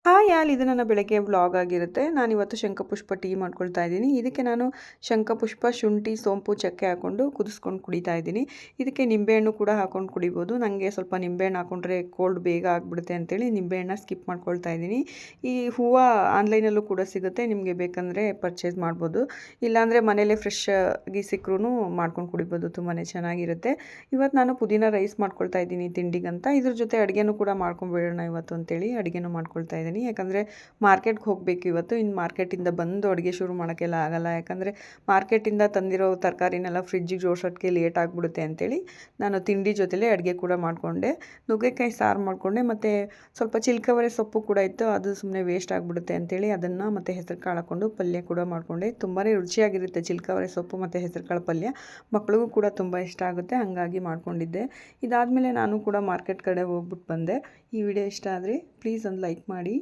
Hi all, ಇದು ನನ್ನ ಬೆಳಗ್ಗೆ ವ್ಲಾಗ್ ಆಗಿರುತ್ತೆ. ನಾನಿವತ್ತು ಶಂಖಪುಷ್ಪ ಟೀ ಮಾಡ್ಕೊಳ್ತಾ ಇದ್ದೀನಿ. ಇದಕ್ಕೆ ನಾನು ಶಂಖಪುಷ್ಪ, ಶುಂಠಿ, ಸೋಂಪು, ಚಕ್ಕೆ ಹಾಕ್ಕೊಂಡು ಕುದಿಸ್ಕೊಂಡು ಕುಡಿತಾ ಇದ್ದೀನಿ. ಇದಕ್ಕೆ ನಿಂಬೆಹಣ್ಣು ಕೂಡ ಹಾಕ್ಕೊಂಡು ಕುಡಿಬೋದು. ನನಗೆ ಸ್ವಲ್ಪ ನಿಂಬೆಹಣ್ಣು ಹಾಕ್ಕೊಂಡ್ರೆ ಕೋಲ್ಡ್ ಬೇಗ ಆಗಿಬಿಡುತ್ತೆ ಅಂತೇಳಿ ನಿಂಬೆಹಣ್ಣ ಸ್ಕಿಪ್ ಮಾಡ್ಕೊಳ್ತಾ ಇದ್ದೀನಿ. ಈ ಹೂವು ಆನ್ಲೈನಲ್ಲೂ ಕೂಡ ಸಿಗುತ್ತೆ, ನಿಮಗೆ ಬೇಕಂದರೆ ಪರ್ಚೇಸ್ ಮಾಡ್ಬೋದು. ಇಲ್ಲಾಂದರೆ ಮನೇಲೇ ಫ್ರೆಶ್ ಆಗಿ ಸಿಕ್ಕರೂ ಮಾಡ್ಕೊಂಡು ಕುಡಿಬೋದು, ತುಂಬಾ ಚೆನ್ನಾಗಿರುತ್ತೆ. ಇವತ್ತು ನಾನು ಪುದೀನ ರೈಸ್ ಮಾಡ್ಕೊಳ್ತಾ ಇದ್ದೀನಿ ತಿಂಡಿಗಂತ. ಇದ್ರ ಜೊತೆ ಅಡುಗೆನೂ ಕೂಡ ಮಾಡ್ಕೊಂಡ್ಬಿಡೋಣ ಇವತ್ತು ಅಂತೇಳಿ ಅಡುಗೆನೂ ಮಾಡ್ಕೊಳ್ತಾ ಇದ್ದೀನಿ. ಯಾಕಂದರೆ ಮಾರ್ಕೆಟ್ಗೆ ಹೋಗಬೇಕು ಇವತ್ತು. ಇನ್ನು ಮಾರ್ಕೆಟಿಂದ ಬಂದು ಅಡುಗೆ ಶುರು ಮಾಡೋಕ್ಕೆಲ್ಲ ಆಗಲ್ಲ. ಯಾಕಂದರೆ ಮಾರ್ಕೆಟಿಂದ ತಂದಿರೋ ತರಕಾರಿನೆಲ್ಲ ಫ್ರಿಜ್ಜಿಗೆ ಜೋಡಿಸೋಕ್ಕೆ ಲೇಟ್ ಆಗಿಬಿಡುತ್ತೆ ಅಂತೇಳಿ ನಾನು ತಿಂಡಿ ಜೊತೆಲೇ ಅಡುಗೆ ಕೂಡ ಮಾಡಿಕೊಂಡೆ. ನುಗ್ಗೆಕಾಯಿ ಸಾರು ಮಾಡಿಕೊಂಡೆ, ಮತ್ತು ಸ್ವಲ್ಪ ಚಿಲ್ಕವರೆ ಸೊಪ್ಪು ಕೂಡ ಇತ್ತು, ಅದು ಸುಮ್ಮನೆ ವೇಸ್ಟ್ ಆಗಿಬಿಡುತ್ತೆ ಅಂತೇಳಿ ಅದನ್ನು ಮತ್ತು ಹೆಸರು ಕಾಳು ಹಾಕ್ಕೊಂಡು ಪಲ್ಯ ಕೂಡ ಮಾಡಿಕೊಂಡೆ. ತುಂಬಾ ರುಚಿಯಾಗಿರುತ್ತೆ ಚಿಲ್ಕವರೆ ಸೊಪ್ಪು ಮತ್ತು ಹೆಸರು ಕಾಳು ಪಲ್ಯ. ಮಕ್ಕಳಿಗೂ ಕೂಡ ತುಂಬ ಇಷ್ಟ ಆಗುತ್ತೆ, ಹಾಗಾಗಿ ಮಾಡ್ಕೊಂಡಿದ್ದೆ. ಇದಾದಮೇಲೆ ನಾನು ಕೂಡ ಮಾರ್ಕೆಟ್ ಕಡೆ ಹೋಗ್ಬಿಟ್ಟು ಬಂದೆ. ಈ ವಿಡಿಯೋ ಇಷ್ಟ ಆದರೆ ಪ್ಲೀಸ್ ಒಂದು ಲೈಕ್ ಮಾಡಿ.